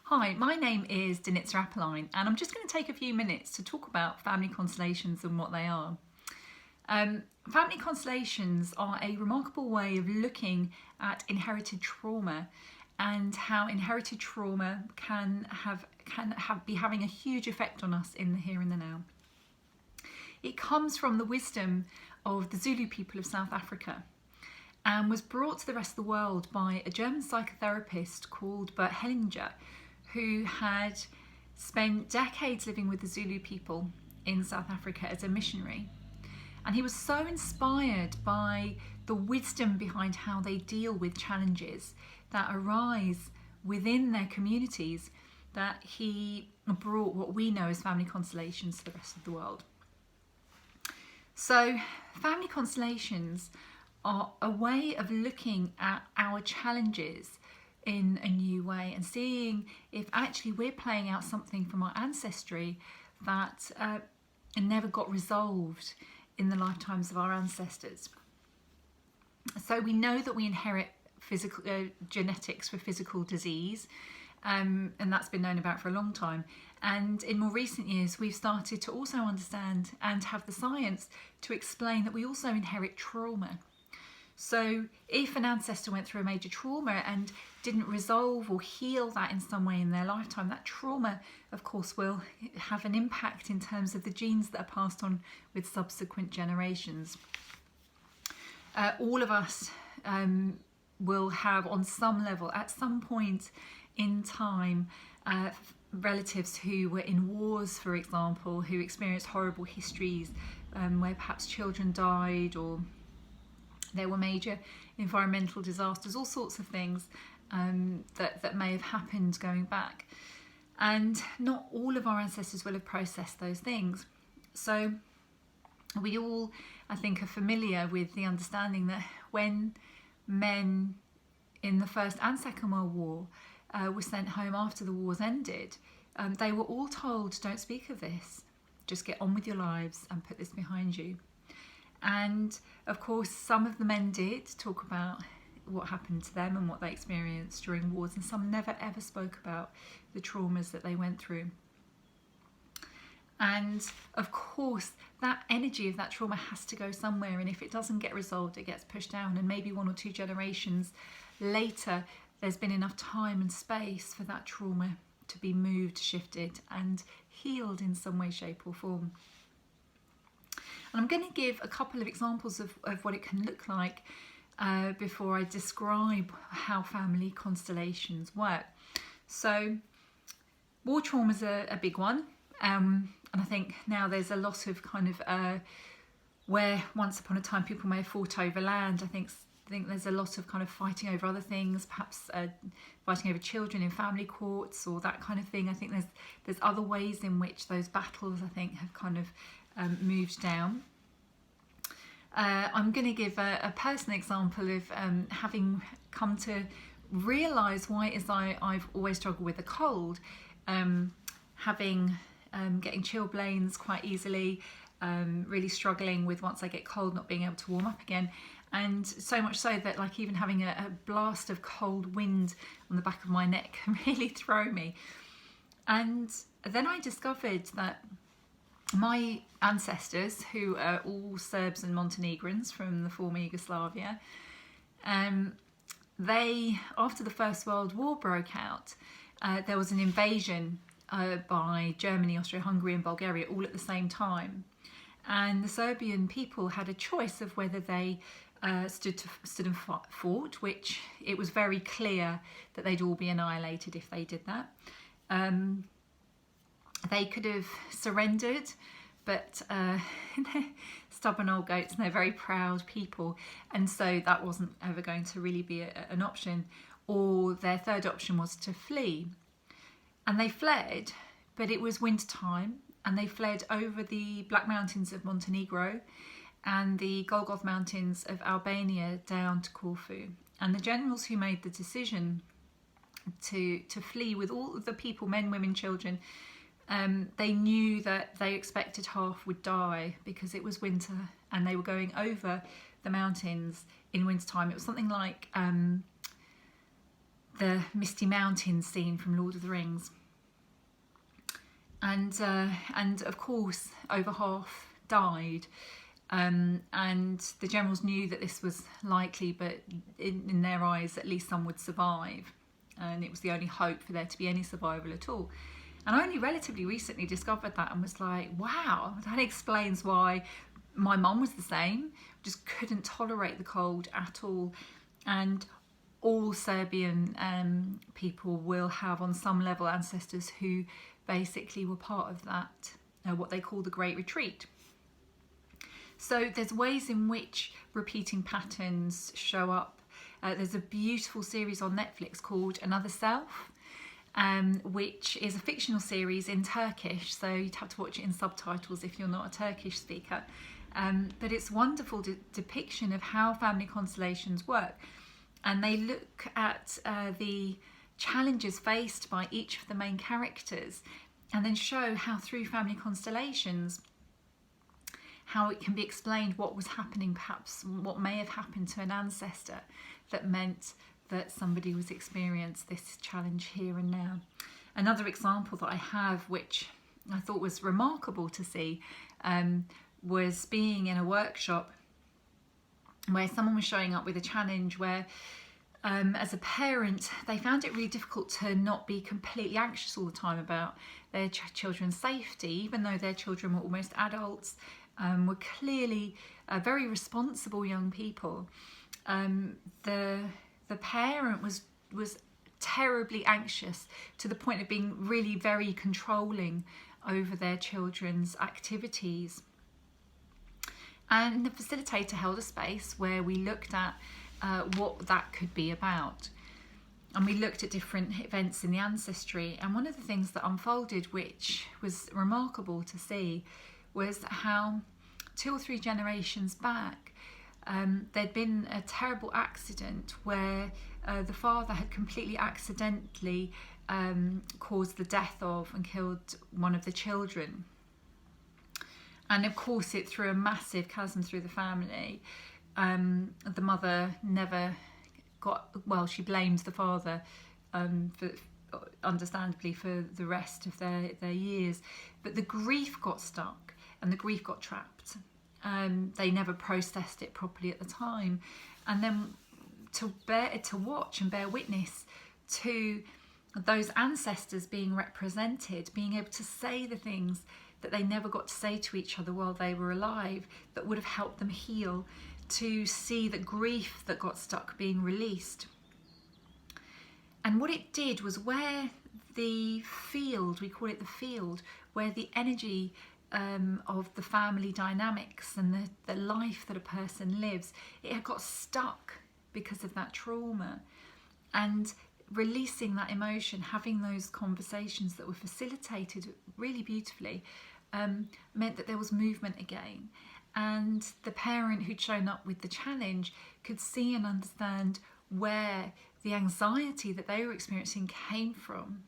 Hi, my name is Apolline, and I'm just going to take a few minutes to talk about family constellations and what they are. Family constellations are a remarkable way of looking at inherited trauma and how inherited trauma can be having a huge effect on us in the here and the now. It comes from the wisdom of the Zulu people of South Africa and was brought to the rest of the world by a German psychotherapist called Bert Hellinger, who had spent decades living with the Zulu people in South Africa as a missionary. And he was so inspired by the wisdom behind how they deal with challenges that arise within their communities that he brought what we know as family constellations to the rest of the world. So family constellations are a way of looking at our challenges in a new way and seeing if actually we're playing out something from our ancestry that never got resolved in the lifetimes of our ancestors. So we know that we inherit physical genetics for physical disease, and that's been known about for a long time. And in more recent years, we've started to also understand and have the science to explain that we also inherit trauma. So if an ancestor went through a major trauma and didn't resolve or heal that in some way in their lifetime, that trauma, of course, will have an impact in terms of the genes that are passed on with subsequent generations. All of us will have, on some level, at some point in time, relatives who were in wars, for example, who experienced horrible histories where perhaps children died, or there were major environmental disasters, all sorts of things that may have happened going back. And not all of our ancestors will have processed those things. So we all, I think, are familiar with the understanding that when men in the First and Second World War were sent home after the wars ended, they were all told, don't speak of this, just get on with your lives and put this behind you. And of course, some of the men did talk about what happened to them and what they experienced during wars, and some never ever spoke about the traumas that they went through. And of course, that energy of that trauma has to go somewhere, and if it doesn't get resolved, it gets pushed down, and maybe 1 or 2 generations later, there's been enough time and space for that trauma to be moved, shifted, and healed in some way, shape or form. And I'm going to give a couple of examples of what it can look like before I describe how family constellations work. So war trauma is a big one, and I think now there's a lot of kind of where once upon a time people may have fought over land. I think there's a lot of kind of fighting over other things, perhaps fighting over children in family courts or that kind of thing. I think there's other ways in which those battles, I think, have kind of moved down. I'm going to give a personal example of having come to realise why it is I've always struggled with a cold, getting chilblains quite easily, really struggling with once I get cold not being able to warm up again, and so much so that like even having a blast of cold wind on the back of my neck can really throw me. And then I discovered that my ancestors, who are all Serbs and Montenegrins from the former Yugoslavia, they, after the First World War broke out, there was an invasion by Germany, Austria-Hungary and Bulgaria all at the same time. And the Serbian people had a choice of whether they stood and fought, which it was very clear that they'd all be annihilated if they did that. They could have surrendered, but they're stubborn old goats and they're very proud people, and so that wasn't ever going to really be an option. Or their third option was to flee. And they fled, but it was winter time, and they fled over the Black Mountains of Montenegro and the Golgoth Mountains of Albania down to Corfu. And the generals who made the decision to flee with all of the people, men, women, children, they knew that they expected half would die because it was winter and they were going over the mountains in winter time. It was something like the Misty Mountains scene from Lord of the Rings. And of course, over half died. And the generals knew that this was likely, but in their eyes, at least some would survive. And it was the only hope for there to be any survival at all. And I only relatively recently discovered that and was like, wow, that explains why my mum was the same, just couldn't tolerate the cold at all. And all Serbian people will have on some level ancestors who basically were part of that, what they call the Great Retreat. So there's ways in which repeating patterns show up. There's a beautiful series on Netflix called Another Self, which is a fictional series in Turkish, so you'd have to watch it in subtitles if you're not a Turkish speaker. But it's a wonderful depiction of how family constellations work. And they look at the challenges faced by each of the main characters, and then show how through family constellations, how it can be explained what was happening, perhaps what may have happened to an ancestor that meant that somebody was experiencing this challenge here and now. Another example that I have, which I thought was remarkable to see, was being in a workshop where someone was showing up with a challenge where as a parent they found it really difficult to not be completely anxious all the time about their children's safety, even though their children were almost adults, were clearly very responsible young people. The parent was terribly anxious to the point of being really very controlling over their children's activities. And the facilitator held a space where we looked at what that could be about. And we looked at different events in the ancestry. And one of the things that unfolded, which was remarkable to see, was how 2 or 3 generations back, there'd been a terrible accident where the father had completely accidentally caused the death of and killed one of the children. And of course it threw a massive chasm through the family. The mother never got, well, she blamed the father understandably for the rest of their years, but the grief got stuck and the grief got trapped. They never processed it properly at the time, and then to watch and bear witness to those ancestors being represented, being able to say the things that they never got to say to each other while they were alive, that would have helped them heal, to see the grief that got stuck being released. And what it did was, where the field, we call it the field, where the energy of the family dynamics and the life that a person lives, it had got stuck because of that trauma. And releasing that emotion, having those conversations that were facilitated really beautifully, meant that there was movement again. And the parent who'd shown up with the challenge could see and understand where the anxiety that they were experiencing came from.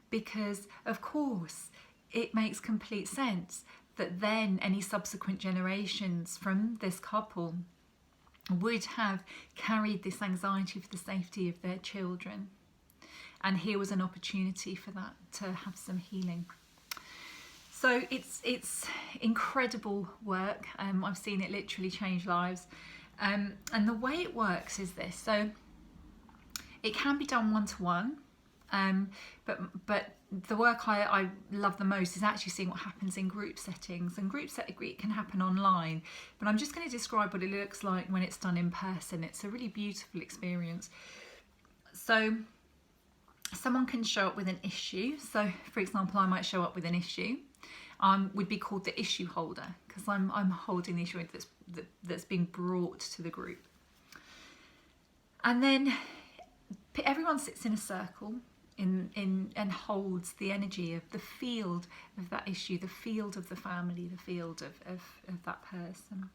Because, of course, it makes complete sense that then any subsequent generations from this couple would have carried this anxiety for the safety of their children. And here was an opportunity for that to have some healing. So it's incredible work. I've seen it literally change lives. And the way it works is this. So it can be done one-to-one, but the work I love the most is actually seeing what happens in group settings. And group setting can happen online, but I'm just going to describe what it looks like when it's done in person. It's a really beautiful experience. So someone can show up with an issue. So for example, I might show up with an issue. Would be called the issue holder, because I'm holding the issue that's being brought to the group. And then everyone sits in a circle and holds the energy of the field of that issue, the field of the family, the field of that person.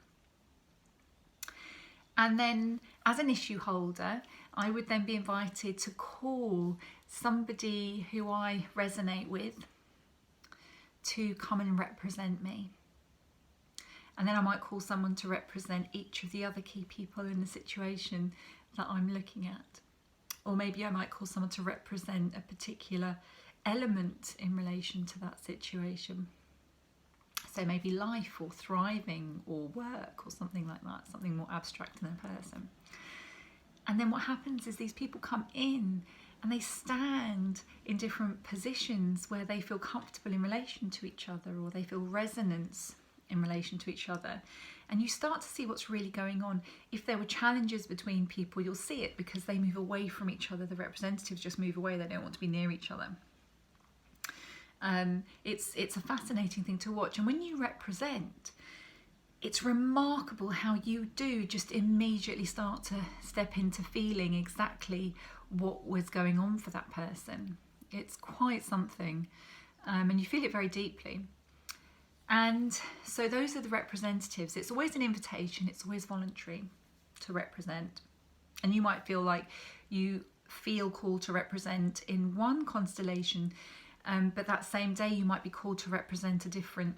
And then as an issue holder, I would then be invited to call somebody who I resonate with to come and represent me. And then I might call someone to represent each of the other key people in the situation that I'm looking at. or maybe I might call someone to represent a particular element in relation to that situation. So maybe life or thriving or work or something like that, something more abstract than a person. And then what happens is these people come in and they stand in different positions where they feel comfortable in relation to each other, or they feel resonance in relation to each other. And you start to see what's really going on. If there were challenges between people, you'll see it because they move away from each other. The representatives just move away. They don't want to be near each other. It's a fascinating thing to watch. And when you represent, it's remarkable how you do just immediately start to step into feeling exactly what was going on for that person. It's quite something, and you feel it very deeply. And so those are the representatives. It's always an invitation, it's always voluntary to represent. And you might feel like you feel called to represent in one constellation, but that same day you might be called to represent a different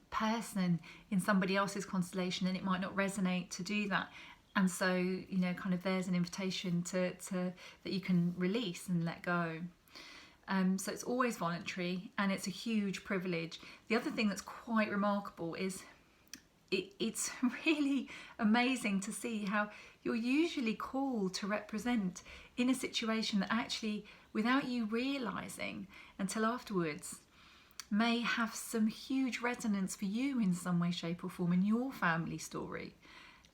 person in somebody else's constellation, and it might not resonate to do that. And so, you know, kind of there's an invitation to that you can release and let go. So it's always voluntary, and it's a huge privilege. The other thing that's quite remarkable is it's really amazing to see how you're usually called to represent in a situation that actually, without you realising until afterwards, may have some huge resonance for you in some way, shape or form in your family story.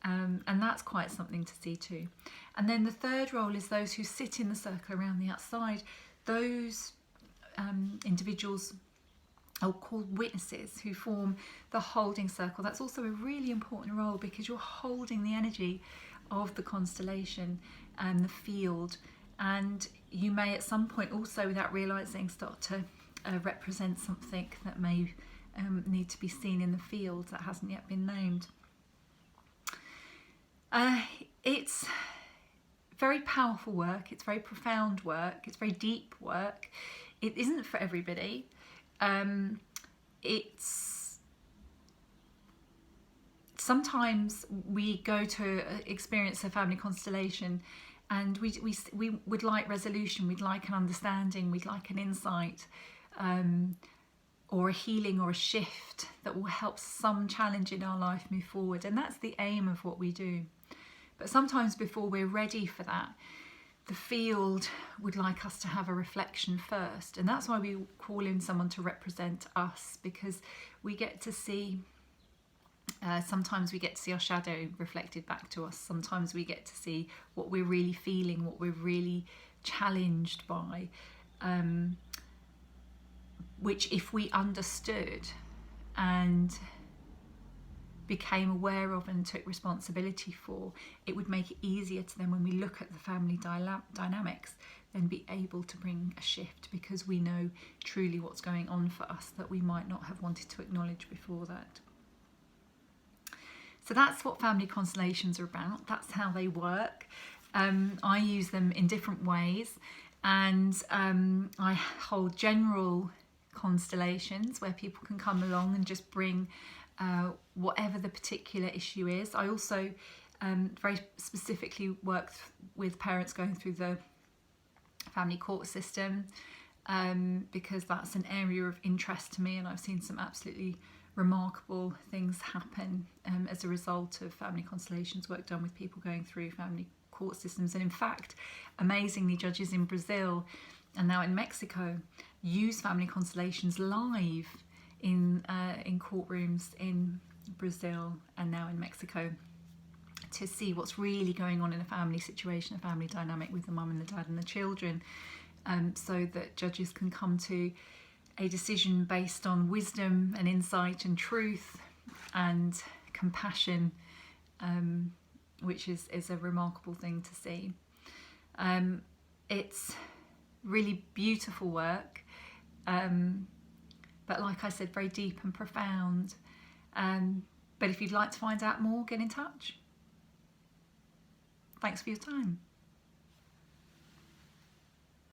And that's quite something to see too. And then the third role is those who sit in the circle around the outside. Those individuals are called witnesses, who form the holding circle. That's also a really important role because you're holding the energy of the constellation and the field. And you may at some point also, without realising, start to represent something that may need to be seen in the field that hasn't yet been named. It's very powerful work, it's very profound work, it's very deep work. It isn't for everybody. It's sometimes we go to experience a family constellation and we would like resolution, we'd like an understanding, we'd like an insight, or a healing or a shift that will help some challenge in our life move forward. And that's the aim of what we do. But sometimes before we're ready for that, the field would like us to have a reflection first. And that's why we call in someone to represent us, because we get to see, sometimes we get to see our shadow reflected back to us. Sometimes we get to see what we're really feeling, what we're really challenged by, which if we understood and became aware of and took responsibility for, it would make it easier to then, when we look at the family dynamics, then be able to bring a shift, because we know truly what's going on for us that we might not have wanted to acknowledge before that. So that's what family constellations are about. That's how they work. I use them in different ways, and I hold general constellations where people can come along and just bring whatever the particular issue is. I also very specifically work with parents going through the family court system, because that's an area of interest to me, and I've seen some absolutely remarkable things happen as a result of family constellations work done with people going through family court systems. And in fact, amazingly, judges in Brazil and now in Mexico use family constellations live in courtrooms in Brazil and now in Mexico to see what's really going on in a family situation, a family dynamic with the mum and the dad and the children, so that judges can come to a decision based on wisdom and insight and truth and compassion, which is a remarkable thing to see. It's really beautiful work, but like I said, very deep and profound. But if you'd like to find out more, get in touch. Thanks for your time.